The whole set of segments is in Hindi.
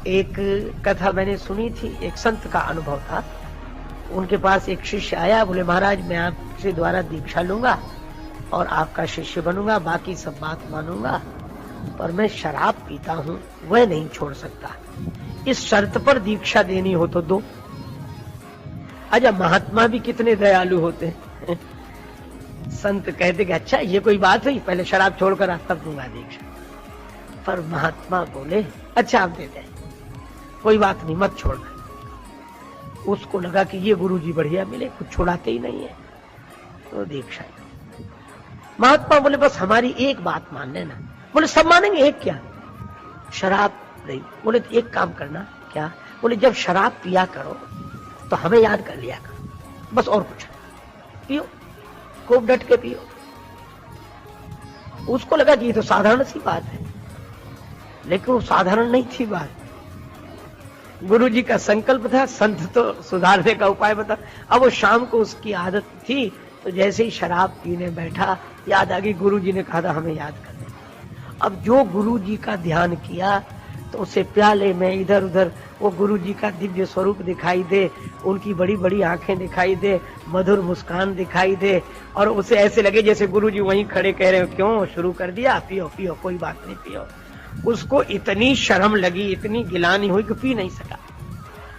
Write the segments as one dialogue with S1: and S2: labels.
S1: एक कथा मैंने सुनी थी, एक संत का अनुभव था। उनके पास एक शिष्य आया, बोले महाराज मैं आपसे द्वारा दीक्षा लूंगा और आपका शिष्य बनूंगा, बाकी सब बात मानूंगा, पर मैं शराब पीता हूं, वह नहीं छोड़ सकता। इस शर्त पर दीक्षा देनी हो तो दो। अच्छा, महात्मा भी कितने दयालु होते हैं। संत कहते कि अच्छा ये कोई बात हुई, पहले शराब छोड़कर तब दूंगा दीक्षा। पर महात्मा बोले अच्छा आप दे दें, कोई बात नहीं, मत छोड़ना। उसको लगा कि ये गुरुजी बढ़िया मिले, कुछ छुड़ाते ही नहीं है, तो दीक्षा। महात्मा बोले बस हमारी एक बात मान लेना। बोले सब मानेंगे, एक क्या? शराब नहीं। बोले तो एक काम करना। क्या? बोले जब शराब पिया करो तो हमें याद कर लिया करो, बस और कुछ नहीं। पियो, खूब डट के पियो। उसको लगा कि ये तो साधारण सी बात है, लेकिन वो साधारण नहीं थी बात। गुरुजी का संकल्प था, संत तो सुधारने का उपाय बता। अब वो शाम को उसकी आदत थी, तो जैसे ही शराब पीने बैठा, याद आ गई गुरुजी ने कहा था हमें याद कर देना। अब जो गुरुजी का ध्यान किया तो उसे प्याले में इधर उधर वो गुरुजी का दिव्य स्वरूप दिखाई दे, उनकी बड़ी बड़ी आंखें दिखाई दे, मधुर मुस्कान दिखाई दे, और उसे ऐसे लगे जैसे गुरुजी वहीं खड़े कह रहे हो, क्यों शुरू कर दिया, पियो पियो, कोई बात नहीं, पियो। उसको इतनी शर्म लगी, इतनी गिलानी हुई कि पी नहीं सका।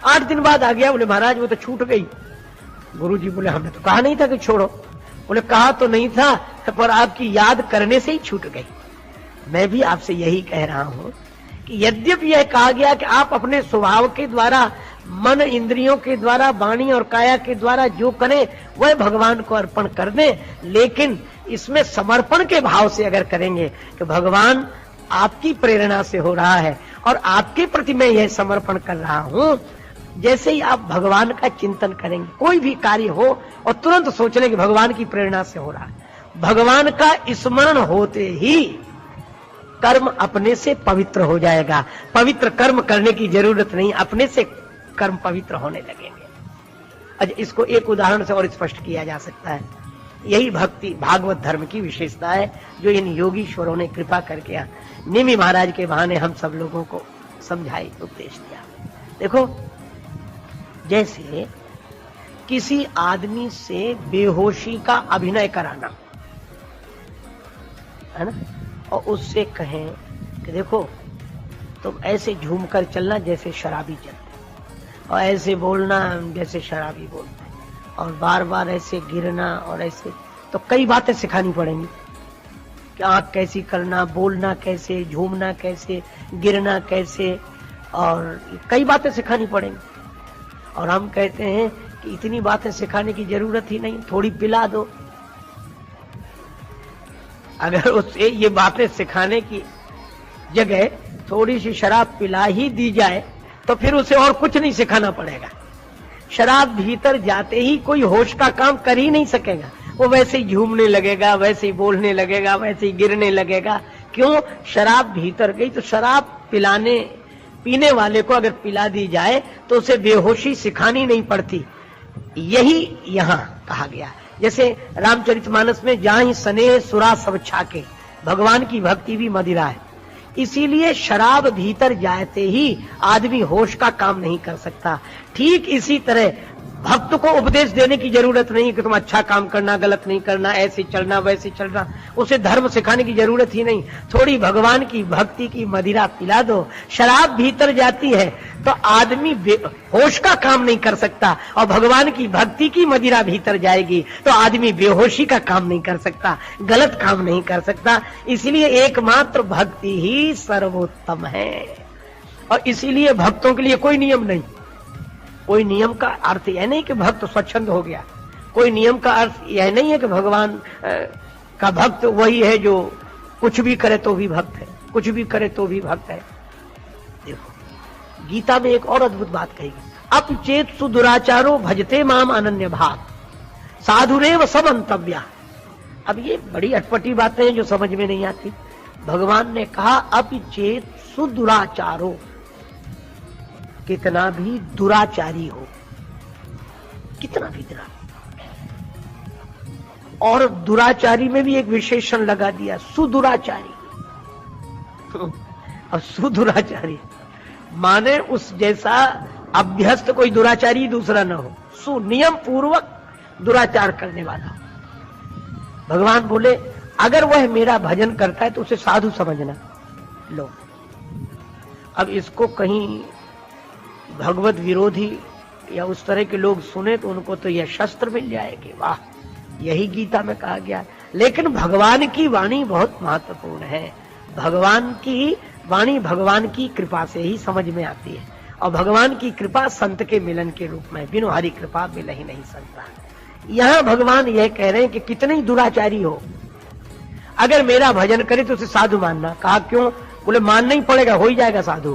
S1: 8 दिन बाद आ गया, बोले महाराज वो तो छूट गई। गुरुजी बोले हमने तो कहा नहीं था कि छोड़ो। बोले कहा तो नहीं था, पर आपकी याद करने से ही छूट गई। मैं भी आपसे यही कह रहा हूं कि यद्यपि यह कहा गया कि आप अपने स्वभाव के द्वारा, मन इंद्रियों के द्वारा, वाणी और काया के द्वारा जो करें वह भगवान को अर्पण कर दें, लेकिन इसमें समर्पण के भाव से अगर करेंगे कि भगवान आपकी प्रेरणा से हो रहा है और आपके प्रति मैं यह समर्पण कर रहा हूं, जैसे ही आप भगवान का चिंतन करेंगे, कोई भी कार्य हो और तुरंत सोच लें कि भगवान की प्रेरणा से हो रहा है, भगवान का स्मरण होते ही कर्म अपने से पवित्र हो जाएगा। पवित्र कर्म करने की जरूरत नहीं, अपने से कर्म पवित्र होने लगेंगे। अच्छा, इसको एक उदाहरण से और स्पष्ट किया जा सकता है। यही भक्ति भागवत धर्म की विशेषता है जो इन योगीश्वरों ने कृपा करके निमि महाराज के बहाने हम सब लोगों को समझाई, उपदेश दिया। देखो, जैसे किसी आदमी से बेहोशी का अभिनय कराना है ना, और उससे कहें कि देखो तुम ऐसे झूम कर चलना जैसे शराबी चलते, और ऐसे बोलना जैसे शराबी बोलते, और बार बार ऐसे गिरना, और ऐसे, तो कई बातें सिखानी पड़ेंगी कि आंख कैसी करना, बोलना कैसे, झूमना कैसे, गिरना कैसे, और कई बातें सिखानी पड़ेंगी। और हम कहते हैं कि इतनी बातें सिखाने की जरूरत ही नहीं, थोड़ी पिला दो। अगर उससे ये बातें सिखाने की जगह थोड़ी सी शराब पिला ही दी जाए तो फिर उसे और कुछ नहीं सिखाना पड़ेगा। शराब भीतर जाते ही कोई होश का काम कर ही नहीं सकेगा, वो वैसे ही झूमने लगेगा, वैसे ही बोलने लगेगा, वैसे ही गिरने लगेगा। क्यों? शराब भीतर गई। तो शराब पीने वाले को अगर पिला दी जाए तो उसे बेहोशी सिखानी नहीं पड़ती। यही यहाँ कहा गया। जैसे रामचरितमानस में जाहि स्नेह सुरा सब छाके, भगवान की भक्ति भी मदिरा है। इसीलिए शराब भीतर जाते ही आदमी होश का काम नहीं कर सकता। ठीक इसी तरह भक्त को उपदेश देने की जरूरत नहीं कि तुम अच्छा काम करना, गलत नहीं करना, ऐसे चलना, वैसे चलना, उसे धर्म सिखाने की जरूरत ही नहीं। थोड़ी भगवान की भक्ति की मदिरा पिला दो। शराब भीतर जाती है तो आदमी होश का काम नहीं कर सकता, और भगवान की भक्ति की मदिरा भीतर जाएगी तो आदमी बेहोशी का काम नहीं कर सकता, गलत काम नहीं कर सकता। इसलिए एकमात्र भक्ति ही सर्वोत्तम है, और इसीलिए भक्तों के लिए कोई नियम नहीं। कोई नियम का अर्थ यह नहीं कि भक्त स्वच्छंद हो गया, कोई नियम का अर्थ यह नहीं है कि भगवान का भक्त वही है जो कुछ भी करे तो भी भक्त है, कुछ भी करे तो भी भक्त है। देखो, गीता में एक और अद्भुत बात कही गई, अपचेत सुदुराचारो भजते माम अनन्य भाव साधुरेव सब अंतव्या। अब ये बड़ी अटपटी बातें हैं जो समझ में नहीं आती। भगवान ने कहा अपचेत सुदुराचारो, कितना भी दुराचारी हो, कितना भी दुरा, और दुराचारी में भी एक विशेषण लगा दिया, सुदुराचारी। अब सुदुराचारी माने उस जैसा अभ्यस्त कोई दुराचारी दूसरा न हो, सुनियम पूर्वक दुराचार करने वाला हो। भगवान बोले अगर वह मेरा भजन करता है तो उसे साधु समझना। लो, अब इसको कहीं भगवत विरोधी या उस तरह के लोग सुने तो उनको तो यह शस्त्र मिल जाएगी, वाह यही गीता में कहा गया। लेकिन भगवान की वाणी बहुत महत्वपूर्ण है। भगवान की वाणी भगवान की कृपा से ही समझ में आती है, और भगवान की कृपा संत के मिलन के रूप में, बिनु हरि कृपा मिल ही नहीं सकता। यहां भगवान यह कह रहे हैं कि कितने ही दुराचारी हो, अगर मेरा भजन करे तो उसे साधु मानना। कहा क्यों? बोले मानना ही पड़ेगा, हो ही जाएगा साधु।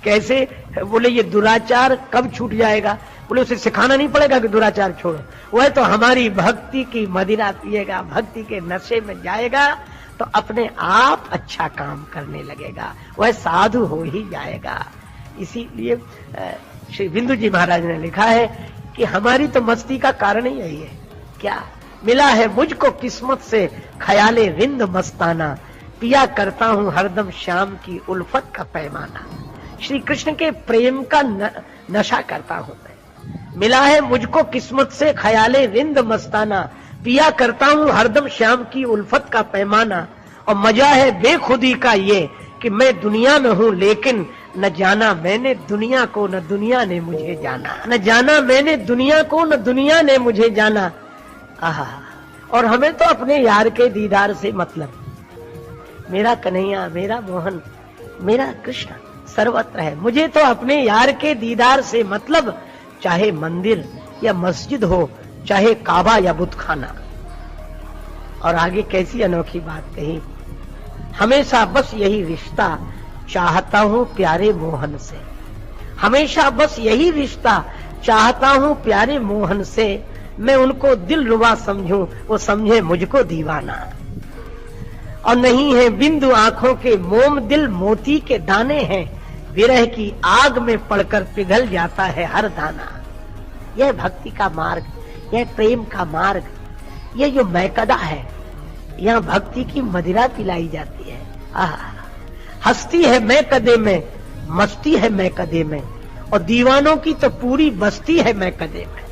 S1: कैसे? बोले ये दुराचार कब छूट जाएगा? बोले उसे सिखाना नहीं पड़ेगा कि दुराचार छोड़ो, वह तो हमारी भक्ति की मदिरा पिएगा, भक्ति के नशे में जाएगा तो अपने आप अच्छा काम करने लगेगा, वह साधु हो ही जाएगा। इसीलिए श्री बिंदु जी महाराज ने लिखा है कि हमारी तो मस्ती का कारण ही यही है। क्या मिला है मुझको किस्मत से ख्याले रिंद मस्ताना, पिया करता हूं हरदम श्याम की उल्फत का पैमाना। श्री कृष्ण के प्रेम का नशा करता हूं मैं। मिला है मुझको किस्मत से ख्याले रिंद मस्ताना, पिया करता हूं हरदम श्याम की उल्फत का पैमाना। और मजा है बेखुदी का ये कि मैं दुनिया में हूं लेकिन न जाना मैंने दुनिया को न दुनिया ने मुझे जाना, न जाना मैंने दुनिया को न दुनिया ने मुझे जाना। आहा, और हमें तो अपने यार के दीदार से मतलब, मेरा कन्हैया, मेरा मोहन, मेरा कृष्ण सर्वत्र है, मुझे तो अपने यार के दीदार से मतलब, चाहे मंदिर या मस्जिद हो, चाहे काबा या बुतखाना। और आगे कैसी अनोखी बात कही, हमेशा बस यही रिश्ता चाहता हूं प्यारे मोहन से, हमेशा बस यही रिश्ता चाहता हूं प्यारे मोहन से। मैं उनको दिल रुबा समझूं, वो समझे मुझको दीवाना। और नहीं है बिंदु आंखों के मोम, दिल मोती के दाने हैं, विरह की आग में पड़कर पिघल जाता है हर दाना। यह भक्ति का मार्ग, यह प्रेम का मार्ग, यह जो मैकदा है, यहाँ भक्ति की मदिरा पिलाई जाती है। हस्ती है मैकदे में, मस्ती है मैकदे में, और दीवानों की तो पूरी बस्ती है मैकदे में।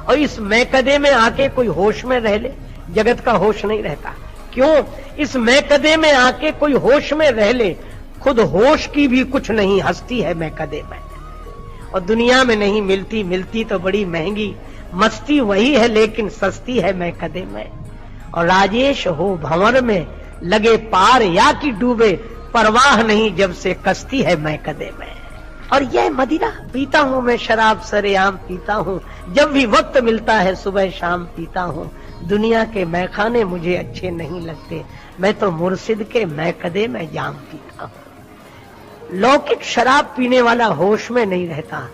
S1: और इस मैकदे में आके कोई होश में रह ले, जगत का होश नहीं रहता। क्यों? इस मैकदे में आके कोई होश में रह ले, खुद होश की भी कुछ नहीं हस्ती है मैकदे में। और दुनिया में नहीं मिलती, मिलती तो बड़ी महंगी, मस्ती वही है लेकिन सस्ती है मैकदे में। और राजेश हो भंवर में, लगे पार या कि डूबे, परवाह नहीं जब से कश्ती है मैकदे में। और यह मदिरा पीता हूं मैं, शराब सरेआम पीता हूं, जब भी वक्त मिलता है सुबह शाम पीता हूं। दुनिया के मैखाने मुझे अच्छे नहीं लगते, मैं तो मुर्शिद के मैकदे में जाम पीता हूं। लौकिक शराब पीने वाला होश में नहीं रहता,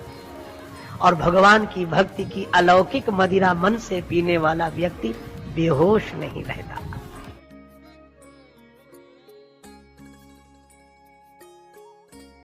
S1: और भगवान की भक्ति की अलौकिक मदिरा मन से पीने वाला व्यक्ति बेहोश नहीं रहता।